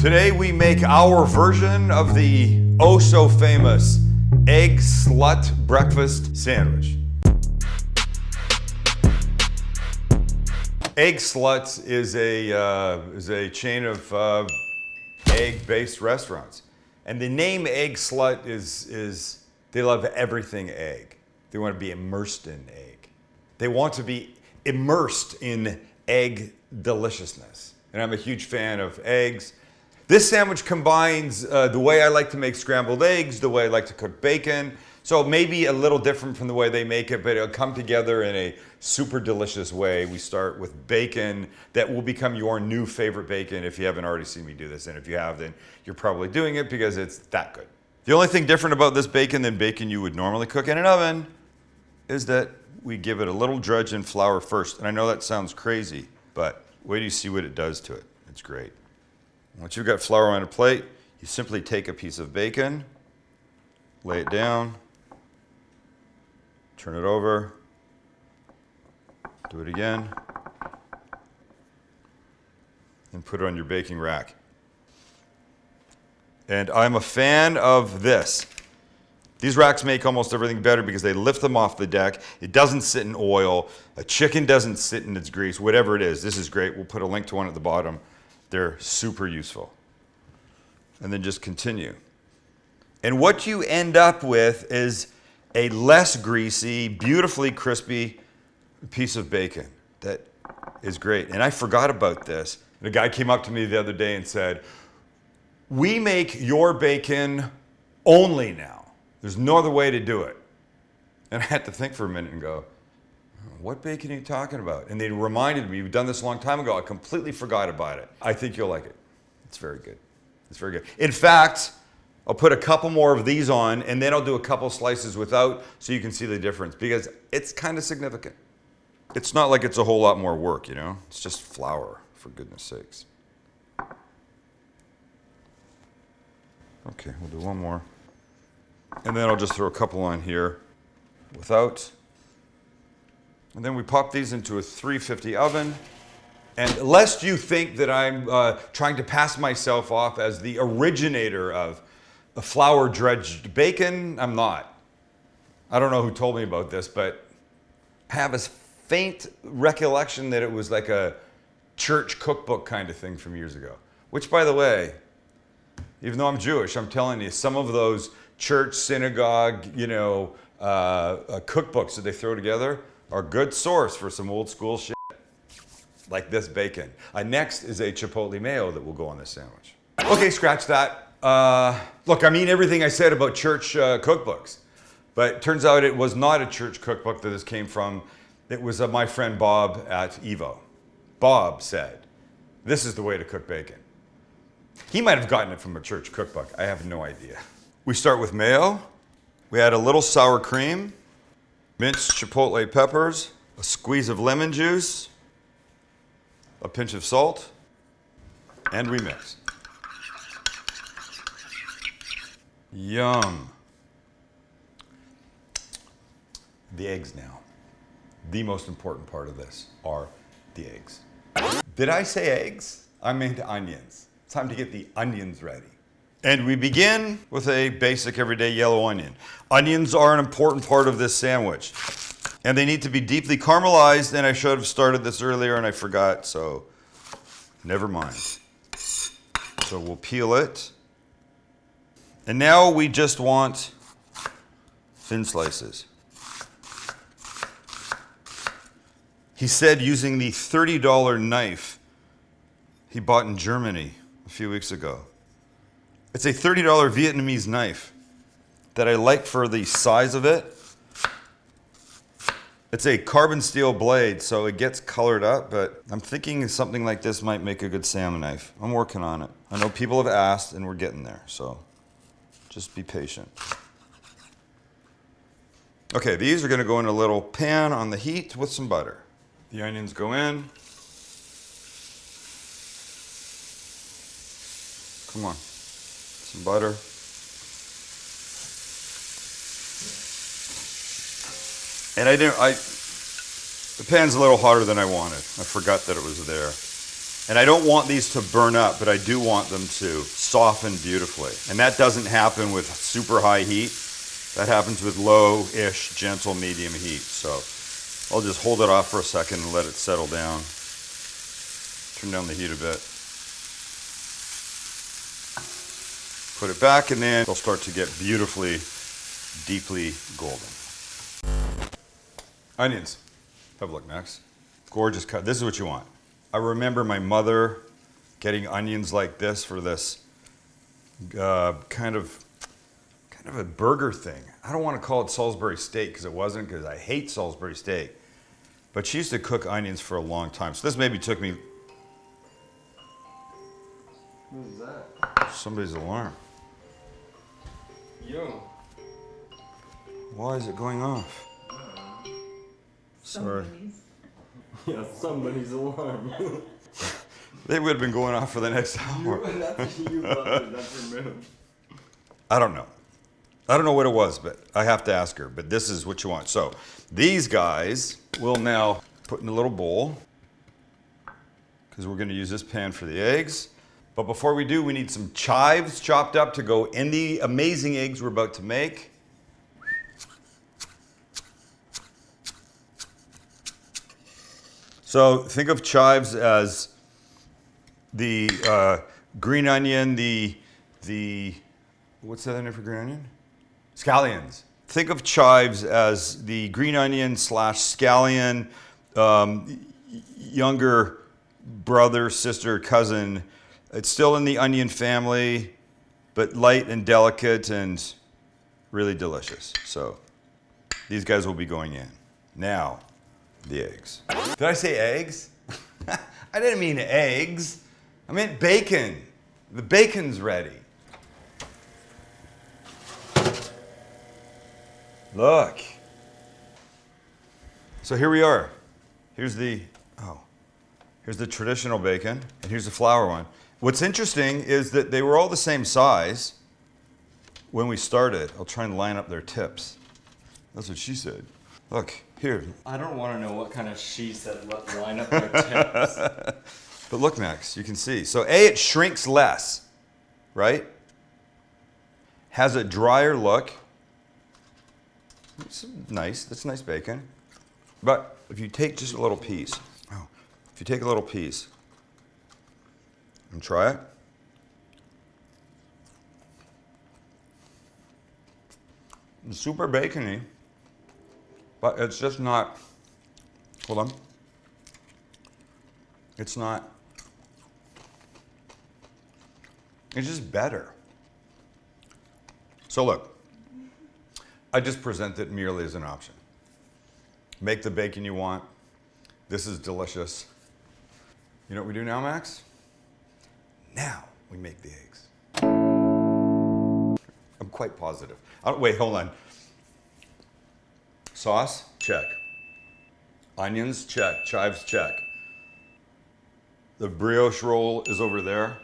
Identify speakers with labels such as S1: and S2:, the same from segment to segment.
S1: Today we make our version of the oh so famous Eggslut breakfast sandwich. Eggslut is a chain of egg-based restaurants, and the name Eggslut is they love everything egg. They want to be immersed in egg. They want to be immersed in egg deliciousness, and I'm a huge fan of eggs. This sandwich combines the way I like to make scrambled eggs, the way I like to cook bacon. So maybe a little different from the way they make it, but it'll come together in a super delicious way. We start with bacon that will become your new favorite bacon if you haven't already seen me do this. And if you have, then you're probably doing it because it's that good. The only thing different about this bacon than bacon you would normally cook in an oven is that we give it a little dredge in flour first. And I know that sounds crazy, but wait till you see what it does to it. It's great. Once you've got flour on a plate, you simply take a piece of bacon, lay it down, turn it over, do it again, and put it on your baking rack. And I'm a fan of this. These racks make almost everything better because they lift them off the deck. It doesn't sit in oil. A chicken doesn't sit in its grease, whatever it is. This is great. We'll put a link to one at the bottom. They're super useful. And then just continue. And what you end up with is a less greasy, beautifully crispy piece of bacon that is great. And I forgot about this. The guy came up to me the other day and said, "We make your bacon only now. There's no other way to do it." And I had to think for a minute and go, what bacon are you talking about? And they reminded me, we've done this a long time ago. I completely forgot about it. I think you'll like it. It's very good. It's very good. In fact, I'll put a couple more of these on, and then I'll do a couple slices without so you can see the difference, because it's kind of significant. It's not like it's a whole lot more work, you know? It's just flour, for goodness sakes. Okay, we'll do one more. And then I'll just throw a couple on here without. And then we pop these into a 350 oven. And lest you think that I'm trying to pass myself off as the originator of a flour dredged bacon, I'm not. I don't know who told me about this, but I have a faint recollection that it was like a church cookbook kind of thing from years ago. Which, by the way, even though I'm Jewish, I'm telling you, some of those church, synagogue, cookbooks that they throw together are a good source for some old school shit, like this bacon. Next is a Chipotle Mayo that will go on this sandwich. Okay, scratch that. Look, I mean everything I said about church cookbooks, but it turns out it was not a church cookbook that this came from. It was my friend Bob at Evo. Bob said, "This is the way to cook bacon." He might have gotten it from a church cookbook. I have no idea. We start with mayo. We add a little sour cream, minced chipotle peppers, a squeeze of lemon juice, a pinch of salt, and we mix. Yum. The eggs now. The most important part of this are the eggs. Did I say eggs? I meant onions. It's time to get the onions ready. And we begin with a basic everyday yellow onion. Onions are an important part of this sandwich. And they need to be deeply caramelized, and I should have started this earlier and I forgot, so never mind. So we'll peel it. And now we just want thin slices. He said using the $30 knife he bought in Germany a few weeks ago. It's a $30 Vietnamese knife that I like for the size of it. It's a carbon steel blade, so it gets colored up, but I'm thinking something like this might make a good salmon knife. I'm working on it. I know people have asked, and we're getting there, so just be patient. Okay, these are going to go in a little pan on the heat with some butter. The onions go in. Come on. Some butter. And the pan's a little hotter than I wanted. I forgot that it was there. And I don't want these to burn up, but I do want them to soften beautifully. And that doesn't happen with super high heat. That happens with low-ish, gentle, medium heat. So I'll just hold it off for a second and let it settle down. Turn down the heat a bit. Put it back, and then they'll start to get beautifully, deeply golden. Onions. Have a look, Max. Gorgeous cut. This is what you want. I remember my mother getting onions like this for this kind of a burger thing. I don't want to call it Salisbury steak because it wasn't, because I hate Salisbury steak. But she used to cook onions for a long time. So this maybe took me...
S2: Who's that?
S1: Somebody's alarm.
S2: Yo.
S1: Why is it going off? Sorry.
S2: Yeah, somebody's alarm.
S1: They would have been going off for the next hour.
S2: That's your move.
S1: I don't know. I don't know what it was, but I have to ask her. But this is what you want. So these guys will now put in a little bowl because we're going to use this pan for the eggs. But before we do, we need some chives chopped up to go in the amazing eggs we're about to make. So think of chives as the green onion, the what's the other name for green onion? Scallions. Think of chives as the green onion / scallion, younger brother, sister, cousin. It's still in the onion family, but light and delicate and really delicious. So these guys will be going in. Now, the eggs. Did I say eggs? I didn't mean eggs. I meant bacon. The bacon's ready. Look. So here we are. Here's the traditional bacon, and here's the flour one. What's interesting is that they were all the same size when we started. I'll try and line up their tips. That's what she said. Look, here.
S2: I don't want to know what kind of she said line up their tips.
S1: But look, Max, you can see. So A, it shrinks less, right? Has a drier look. It's nice. That's nice bacon. But if you take just a little piece, if you take a little piece and try it, it's super bacony, but it's just not, hold on, it's not, it's just better. So look, I just present it merely as an option. Make the bacon you want. This is delicious. You know what we do now, Max? Now we make the eggs. I'm quite positive. Wait, hold on. Sauce, check. Onions, check. Chives, check. The brioche roll is over there.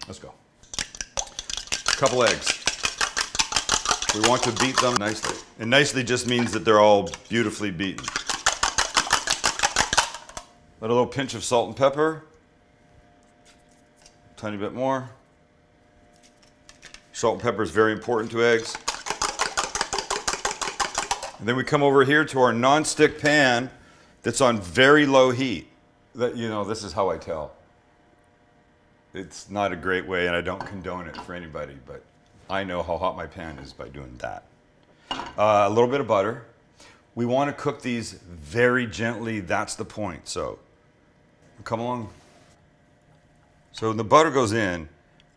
S1: Let's go. Couple eggs. We want to beat them nicely. And nicely just means that they're all beautifully beaten. Let a little pinch of salt and pepper. Tiny bit more. Salt and pepper is very important to eggs. And then we come over here to our non-stick pan that's on very low heat. That, you know, this is how I tell. It's not a great way, and I don't condone it for anybody, but I know how hot my pan is by doing that. A little bit of butter. We want to cook these very gently. That's the point. So come along. So when the butter goes in,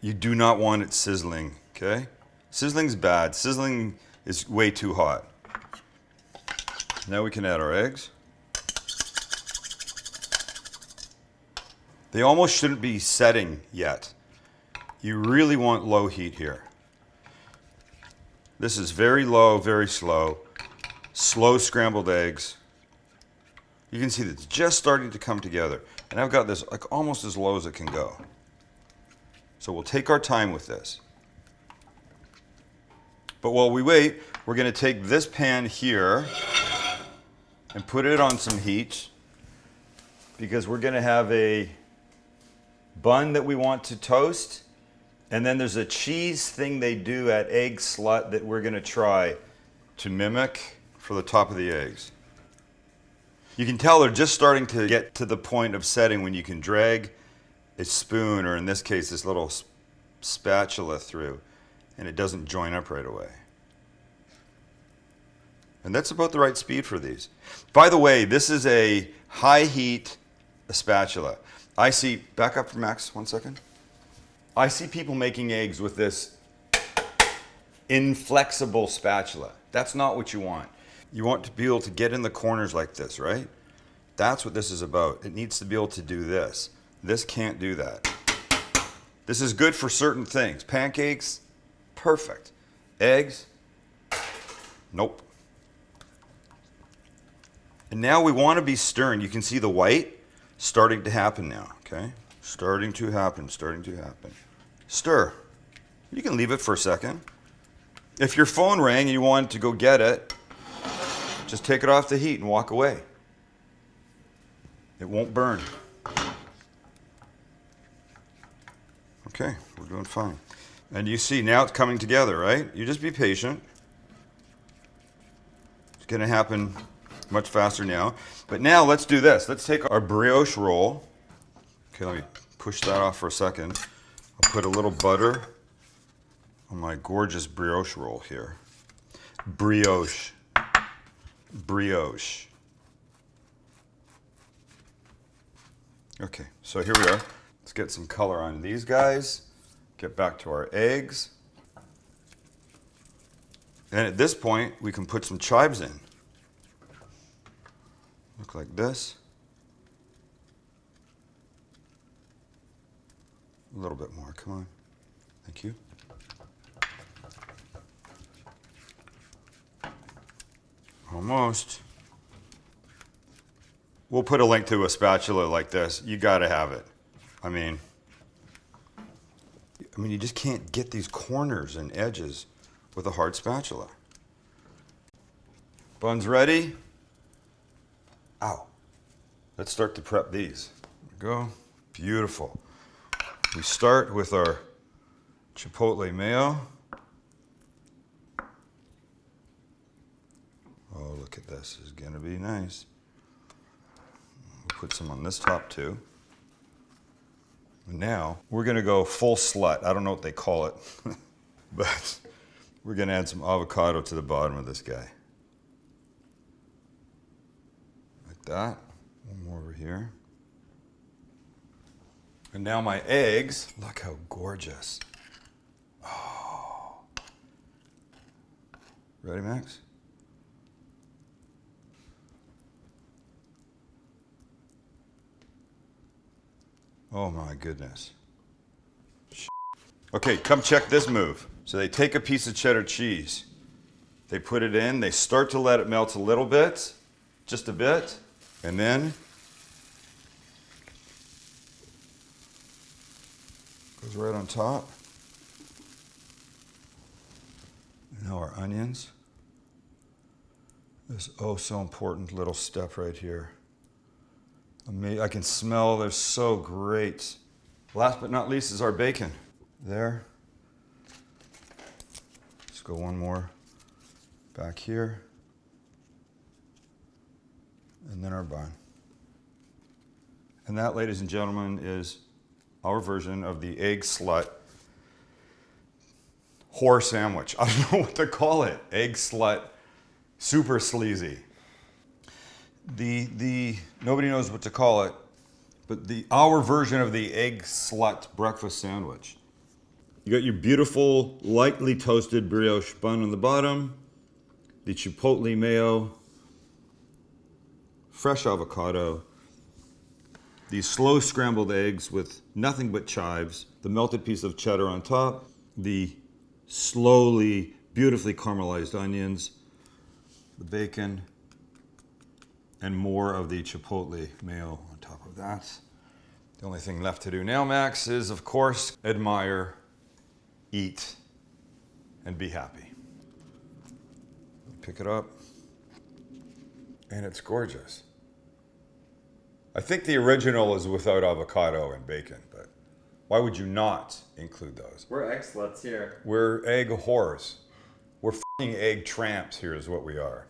S1: you do not want it sizzling, okay? Sizzling's bad. Sizzling is way too hot. Now we can add our eggs. They almost shouldn't be setting yet. You really want low heat here. This is very low, very slow. Slow scrambled eggs. You can see that it's just starting to come together. And I've got this like almost as low as it can go. So we'll take our time with this. But while we wait, we're going to take this pan here and put it on some heat. because we're gonna have a bun that we want to toast. And then there's a cheese thing they do at Eggslut that we're gonna try to mimic for the top of the eggs. You can tell they're just starting to get to the point of setting when you can drag a spoon, or in this case, this little spatula through, and it doesn't join up right away. And that's about the right speed for these. By the way, this is a high heat spatula. I see, back up for Max 1 second. I see people making eggs with this inflexible spatula. That's not what you want. You want to be able to get in the corners like this, right? That's what this is about. It needs to be able to do this. This can't do that. This is good for certain things. Pancakes, perfect. Eggs, nope. And now we want to be stirring. You can see the white starting to happen now, okay? Starting to happen, starting to happen. Stir. You can leave it for a second. If your phone rang and you wanted to go get it, just take it off the heat and walk away. It won't burn. Okay, we're doing fine. And you see now it's coming together, right? You just be patient. It's gonna happen much faster now. But now let's do this. Let's take our brioche roll. Okay, let me push that off for a second. I'll put a little butter on my gorgeous brioche roll here. Brioche. Brioche. Okay, so here we are. Let's get some color on these guys. Get back to our eggs. And at this point, we can put some chives in. Look like this. A little bit more, come on. Thank you. Almost. We'll put a link to a spatula like this. You gotta have it. I mean, you just can't get these corners and edges with a hard spatula. Buns ready? Ow. Let's start to prep these. There we go. Beautiful. We start with our Chipotle mayo. Oh, look at this. This is gonna be nice. We'll put some on this top too. And now we're gonna go full slut. I don't know what they call it, but we're gonna add some avocado to the bottom of this guy. Like that. One more over here. And now my eggs. Look how gorgeous. Oh. Ready, Max? Oh my goodness. Okay, come check this move. So they take a piece of cheddar cheese, they put it in, they start to let it melt a little bit, just a bit, and then goes right on top. Now our onions. This oh so important little step right here. I can smell, they're so great. Last but not least is our bacon. There. Let's go one more back here. And then our bun. And that, ladies and gentlemen, is our version of the Eggslut whore sandwich. I don't know what to call it. Eggslut, super sleazy. Nobody knows what to call it, but our version of the Eggslut breakfast sandwich. You got your beautiful, lightly toasted brioche bun on the bottom, the Chipotle mayo, fresh avocado, these slow scrambled eggs with nothing but chives, the melted piece of cheddar on top, the slowly, beautifully caramelized onions, the bacon, and more of the Chipotle mayo on top of that. The only thing left to do now, Max, is of course admire, eat, and be happy. Pick it up, and it's gorgeous. I think the original is without avocado and bacon, but why would you not include those?
S2: We're Eggsluts here.
S1: We're egg whores. We're f***ing egg tramps here is what we are.